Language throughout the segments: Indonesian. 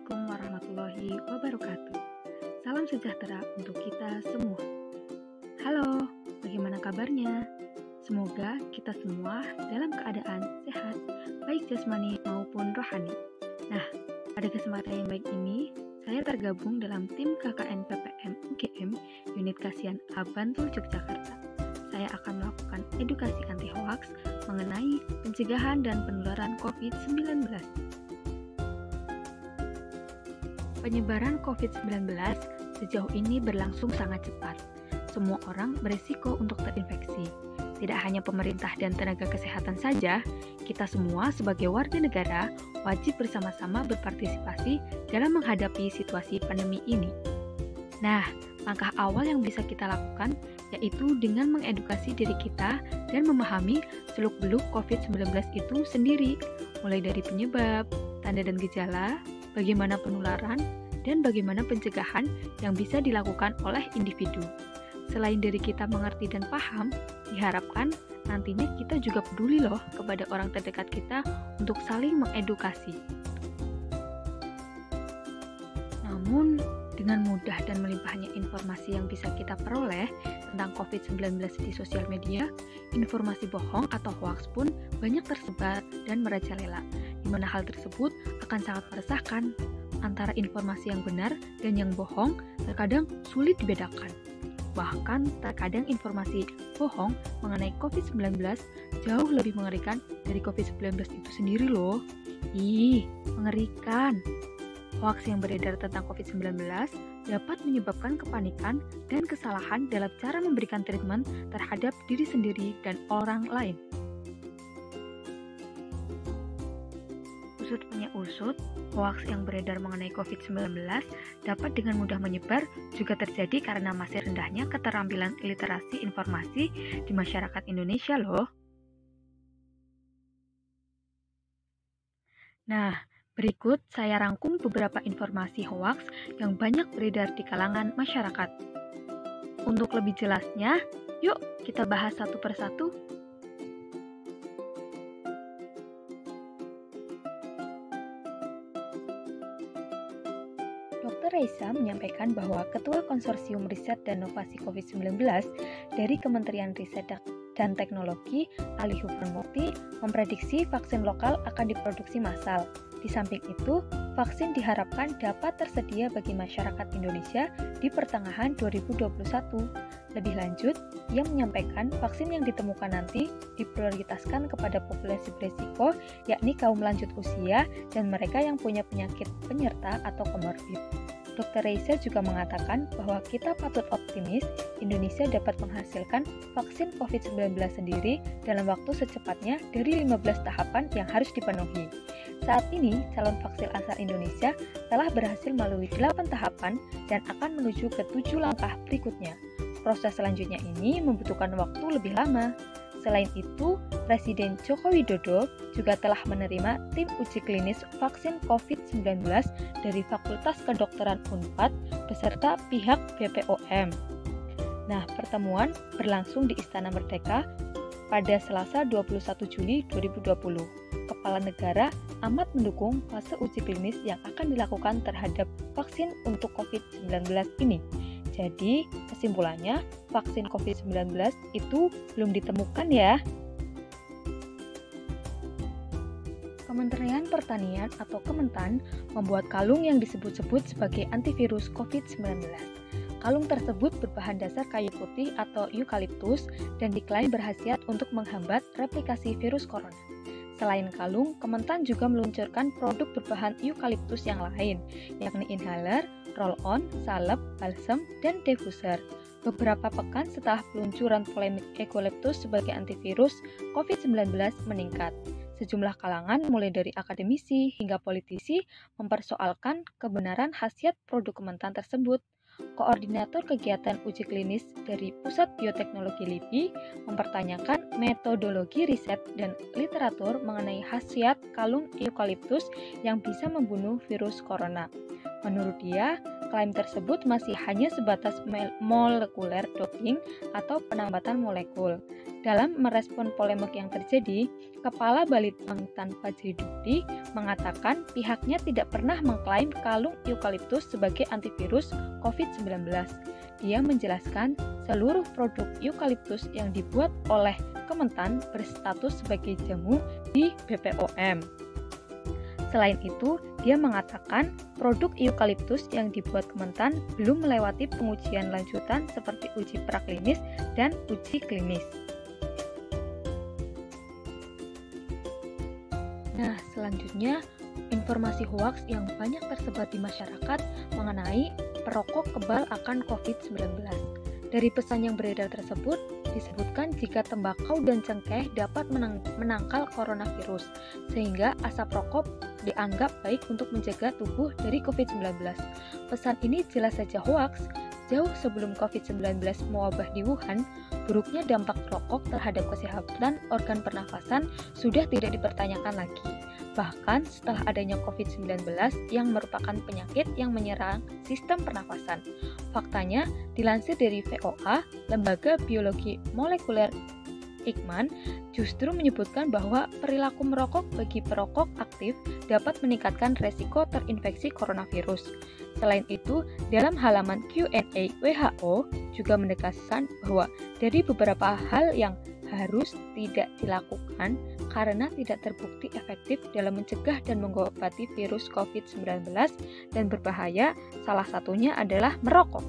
Assalamualaikum warahmatullahi wabarakatuh. Salam sejahtera untuk kita semua. Halo, bagaimana kabarnya? Semoga kita semua dalam keadaan sehat, baik jasmani maupun rohani. Nah, pada kesempatan yang baik ini, saya tergabung dalam tim KKN PPM UGM Unit Kasihan A Bantul Yogyakarta. Saya akan melakukan edukasi anti hoaks mengenai pencegahan dan penularan COVID-19. Penyebaran COVID-19 sejauh ini berlangsung sangat cepat. Semua orang berisiko untuk terinfeksi. Tidak hanya pemerintah dan tenaga kesehatan saja, kita semua sebagai warga negara wajib bersama-sama berpartisipasi dalam menghadapi situasi pandemi ini. Nah, langkah awal yang bisa kita lakukan yaitu dengan mengedukasi diri kita dan memahami seluk-beluk COVID-19 itu sendiri, mulai dari penyebab, tanda dan gejala, bagaimana penularan, dan bagaimana pencegahan yang bisa dilakukan oleh individu. Selain dari kita mengerti dan paham, diharapkan nantinya kita juga peduli loh kepada orang terdekat kita untuk saling mengedukasi. Namun, dengan mudah dan melimpahnya informasi yang bisa kita peroleh tentang COVID-19 di sosial media, informasi bohong atau hoaks pun banyak tersebar dan merajalela, di mana hal tersebut akan sangat meresahkan. Antara informasi yang benar dan yang bohong terkadang sulit dibedakan. Bahkan terkadang informasi bohong mengenai COVID-19 jauh lebih mengerikan dari COVID-19 itu sendiri loh. Ih, mengerikan. Hoaks yang beredar tentang COVID-19 dapat menyebabkan kepanikan dan kesalahan dalam cara memberikan treatment terhadap diri sendiri dan orang lain. Usut punya usut, hoaks yang beredar mengenai COVID-19 dapat dengan mudah menyebar juga terjadi karena masih rendahnya keterampilan literasi informasi di masyarakat Indonesia loh. Nah, berikut saya rangkum beberapa informasi hoaks yang banyak beredar di kalangan masyarakat. Untuk lebih jelasnya, yuk kita bahas satu persatu. Dr. Raisa menyampaikan bahwa Ketua Konsorsium Riset dan Inovasi COVID-19 dari Kementerian Riset dan Teknologi, Ali Hufranmurti, memprediksi vaksin lokal akan diproduksi massal. Di samping itu, vaksin diharapkan dapat tersedia bagi masyarakat Indonesia di pertengahan 2021. Lebih lanjut, ia menyampaikan vaksin yang ditemukan nanti diprioritaskan kepada populasi berisiko, yakni kaum lanjut usia dan mereka yang punya penyakit penyerta atau komorbid. Dr. Raisa juga mengatakan bahwa kita patut optimis Indonesia dapat menghasilkan vaksin COVID-19 sendiri dalam waktu secepatnya dari 15 tahapan yang harus dipenuhi. Saat ini, calon vaksin asal Indonesia telah berhasil melalui 8 tahapan dan akan menuju ke 7 langkah berikutnya. Proses selanjutnya ini membutuhkan waktu lebih lama. Selain itu, Presiden Joko Widodo juga telah menerima tim uji klinis vaksin COVID-19 dari Fakultas Kedokteran Unpad beserta pihak BPOM. Nah, pertemuan berlangsung di Istana Merdeka pada Selasa 21 Juli 2020. Kepala negara amat mendukung fase uji klinis yang akan dilakukan terhadap vaksin untuk COVID-19 ini. Jadi, kesimpulannya, vaksin COVID-19 itu belum ditemukan ya. Kementerian Pertanian atau Kementan membuat kalung yang disebut-sebut sebagai antivirus COVID-19. Kalung tersebut berbahan dasar kayu putih atau eukaliptus dan diklaim berkhasiat untuk menghambat replikasi virus corona. Selain kalung, Kementan juga meluncurkan produk berbahan eukaliptus yang lain, yakni inhaler, roll-on, salep, balsem, dan diffuser. Beberapa pekan setelah peluncuran polemik eukaliptus sebagai antivirus, COVID-19 meningkat. Sejumlah kalangan, mulai dari akademisi hingga politisi, mempersoalkan kebenaran khasiat produk Kementan tersebut. Koordinator kegiatan uji klinis dari Pusat Bioteknologi LIPI mempertanyakan metodologi riset dan literatur mengenai khasiat kalung eukaliptus yang bisa membunuh virus corona. Menurut dia, klaim tersebut masih hanya sebatas molekuler docking atau penambatan molekul. Dalam merespon polemik yang terjadi, Kepala Balitbang Fajri Dukti mengatakan pihaknya tidak pernah mengklaim kalung eukaliptus sebagai antivirus COVID-19. Dia menjelaskan seluruh produk eukaliptus yang dibuat oleh Kementan berstatus sebagai jamu di BPOM. Selain itu, dia mengatakan produk eukaliptus yang dibuat Kementan belum melewati pengujian lanjutan seperti uji praklinis dan uji klinis. Nah, selanjutnya informasi hoaks yang banyak tersebar di masyarakat mengenai perokok kebal akan COVID-19. Dari pesan yang beredar tersebut, disebutkan jika tembakau dan cengkeh dapat menangkal coronavirus, sehingga asap rokok dianggap baik untuk menjaga tubuh dari COVID-19. Pesan ini jelas saja hoaks. Jauh sebelum COVID-19 mewabah di Wuhan, buruknya dampak rokok terhadap kesehatan organ pernafasan sudah tidak dipertanyakan lagi. Bahkan setelah adanya COVID-19 yang merupakan penyakit yang menyerang sistem pernafasan. Faktanya, dilansir dari VOA, Lembaga Biologi Molekuler Eijkman justru menyebutkan bahwa perilaku merokok bagi perokok aktif dapat meningkatkan resiko terinfeksi coronavirus. Selain itu, dalam halaman Q&A WHO juga menegaskan bahwa dari beberapa hal yang harus tidak dilakukan karena tidak terbukti efektif dalam mencegah dan mengobati virus COVID-19 dan berbahaya, salah satunya adalah merokok.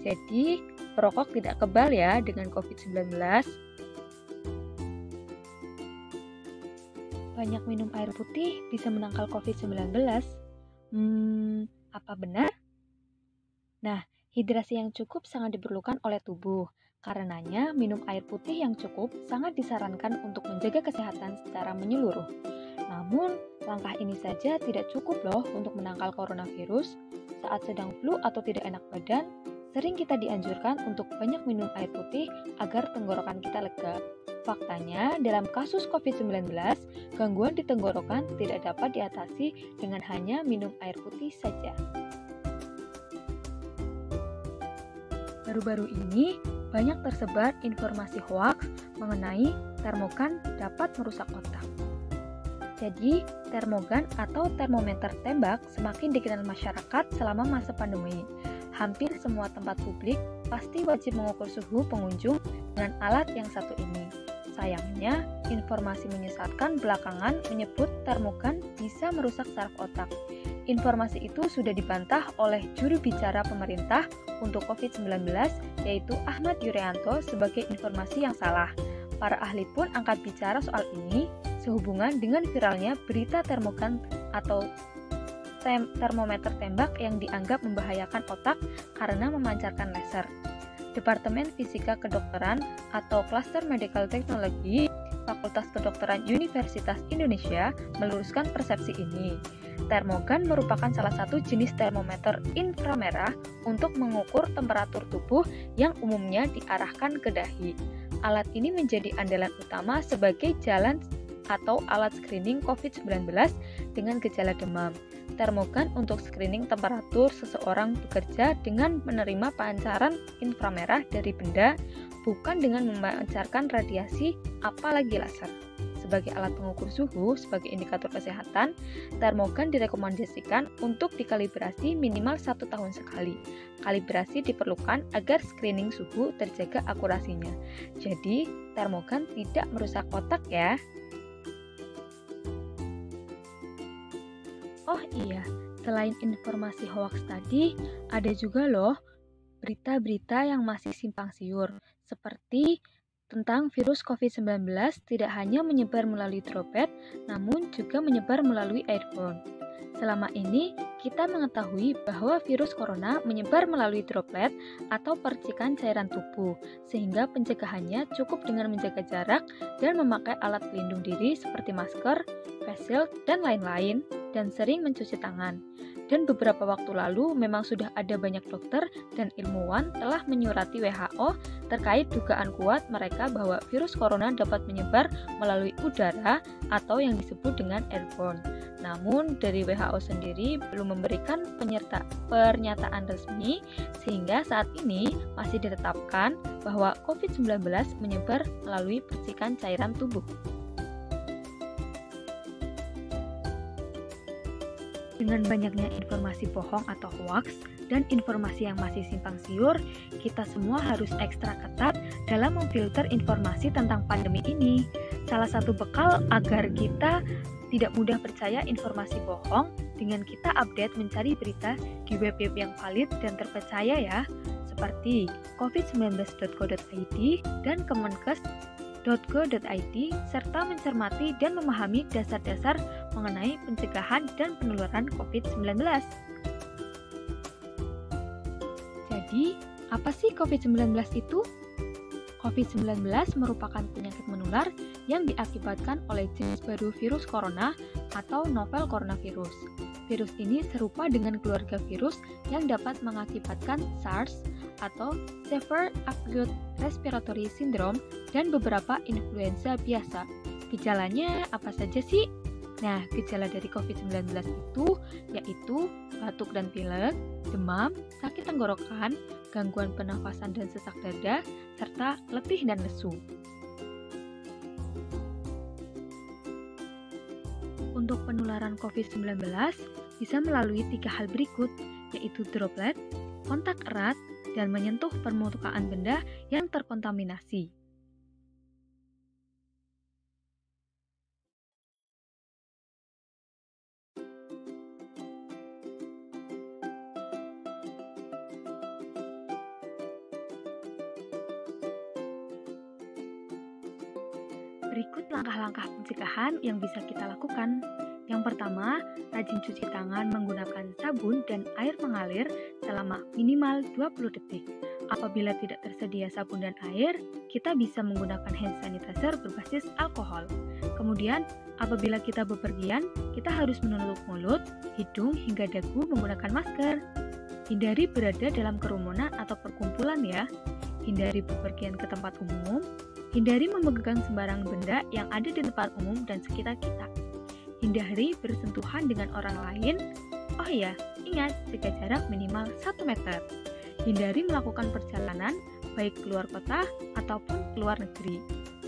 Jadi, perokok tidak kebal ya dengan COVID-19. Banyak minum air putih bisa menangkal COVID-19. Apa benar? Nah, hidrasi yang cukup sangat diperlukan oleh tubuh. Karenanya, minum air putih yang cukup sangat disarankan untuk menjaga kesehatan secara menyeluruh. Namun, langkah ini saja tidak cukup loh untuk menangkal coronavirus. Saat sedang flu atau tidak enak badan, sering kita dianjurkan untuk banyak minum air putih agar tenggorokan kita lega. Faktanya, dalam kasus COVID-19, gangguan di tenggorokan tidak dapat diatasi dengan hanya minum air putih saja. Baru-baru ini, banyak tersebar informasi hoaks mengenai termogan dapat merusak otak. Jadi, termogan atau termometer tembak semakin dikenal masyarakat selama masa pandemi. Hampir semua tempat publik pasti wajib mengukur suhu pengunjung dengan alat yang satu ini. Sayangnya, informasi menyesatkan belakangan menyebut termogan bisa merusak saraf otak. Informasi itu sudah dibantah oleh juru bicara pemerintah untuk COVID-19, yaitu Ahmad Yuryanto, sebagai informasi yang salah. Para ahli pun angkat bicara soal ini sehubungan dengan viralnya berita termogan atau termometer tembak yang dianggap membahayakan otak karena memancarkan laser. Departemen Fisika Kedokteran atau Klaster Medical Technology, Fakultas Kedokteran Universitas Indonesia meluruskan persepsi ini. Termogan merupakan salah satu jenis termometer inframerah untuk mengukur temperatur tubuh yang umumnya diarahkan ke dahi. Alat ini menjadi andalan utama sebagai jalan atau alat screening COVID-19 dengan gejala demam. Termogan untuk screening temperatur seseorang bekerja dengan menerima pancaran inframerah dari benda, bukan dengan memancarkan radiasi, apalagi laser. Sebagai alat pengukur suhu, sebagai indikator kesehatan, termogan direkomendasikan untuk dikalibrasi minimal 1 tahun sekali. Kalibrasi diperlukan agar screening suhu terjaga akurasinya. Jadi, termogan tidak merusak otak ya. Oh iya, selain informasi hoaks tadi, ada juga loh berita-berita yang masih simpang siur, seperti tentang virus COVID-19 tidak hanya menyebar melalui droplet, namun juga menyebar melalui airborne. Selama ini, kita mengetahui bahwa virus corona menyebar melalui droplet atau percikan cairan tubuh, sehingga pencegahannya cukup dengan menjaga jarak dan memakai alat pelindung diri seperti masker, face shield, dan lain-lain, dan sering mencuci tangan. Dan beberapa waktu lalu memang sudah ada banyak dokter dan ilmuwan telah menyurati WHO terkait dugaan kuat mereka bahwa virus corona dapat menyebar melalui udara atau yang disebut dengan airborne. Namun, dari WHO sendiri belum memberikan pernyataan resmi, sehingga saat ini masih ditetapkan bahwa COVID-19 menyebar melalui percikan cairan tubuh. Dengan banyaknya informasi bohong atau hoax dan informasi yang masih simpang siur, kita semua harus ekstra ketat dalam memfilter informasi tentang pandemi ini. Salah satu bekal agar kita tidak mudah percaya informasi bohong dengan kita update mencari berita di web-web yang valid dan terpercaya ya, seperti covid19.go.id dan kemenkes.go.id, serta mencermati dan memahami dasar-dasar mengenai pencegahan dan penularan COVID-19. Jadi, apa sih COVID-19 itu? COVID-19 merupakan penyakit menular yang diakibatkan oleh jenis baru virus corona atau novel coronavirus. Virus ini serupa dengan keluarga virus yang dapat mengakibatkan SARS atau Severe Acute Respiratory Syndrome dan beberapa influenza biasa. Gejalanya apa saja sih? Nah, gejala dari COVID-19 itu yaitu batuk dan pilek, demam, sakit tenggorokan, gangguan pernafasan dan sesak dada, serta letih dan lesu. Untuk penularan COVID-19 bisa melalui 3 hal berikut, yaitu droplet, kontak erat, dan menyentuh permukaan benda yang terkontaminasi. Berikut langkah-langkah pencegahan yang bisa kita lakukan. Yang pertama, rajin cuci tangan menggunakan sabun dan air mengalir selama minimal 20 detik. Apabila tidak tersedia sabun dan air, kita bisa menggunakan hand sanitizer berbasis alkohol. Kemudian, apabila kita bepergian, kita harus menutup mulut, hidung, hingga dagu menggunakan masker. Hindari berada dalam kerumunan atau perkumpulan ya. Hindari bepergian ke tempat umum. Hindari memegang sembarang benda yang ada di tempat umum dan sekitar kita. Hindari bersentuhan dengan orang lain. Oh iya, ingat jaga jarak minimal 1 meter. Hindari melakukan perjalanan baik keluar kota ataupun keluar negeri.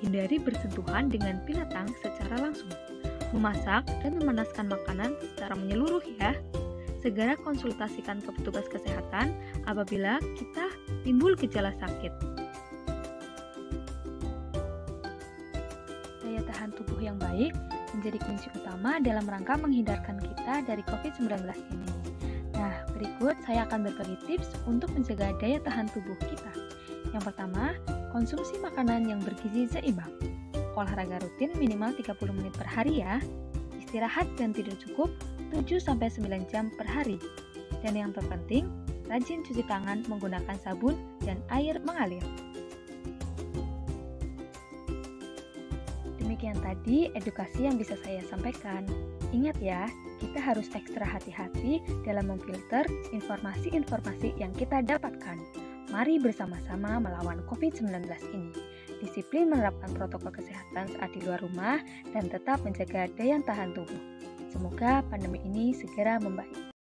Hindari bersentuhan dengan binatang secara langsung. Memasak dan memanaskan makanan secara menyeluruh ya. Segera konsultasikan ke petugas kesehatan apabila kita timbul gejala sakit. Daya tahan tubuh yang baik menjadi kunci utama dalam rangka menghindarkan kita dari COVID-19 ini. Nah, berikut saya akan berbagi tips untuk menjaga daya tahan tubuh kita. Yang pertama, konsumsi makanan yang bergizi seimbang. Olahraga rutin minimal 30 menit per hari ya. Istirahat dan tidur cukup 7-9 jam per hari. Dan yang terpenting, rajin cuci tangan menggunakan sabun dan air mengalir. Demikian tadi edukasi yang bisa saya sampaikan. Ingat ya, kita harus ekstra hati-hati dalam memfilter informasi-informasi yang kita dapatkan. Mari bersama-sama melawan COVID-19 ini. Disiplin menerapkan protokol kesehatan saat di luar rumah dan tetap menjaga daya tahan tubuh. Semoga pandemi ini segera membaik.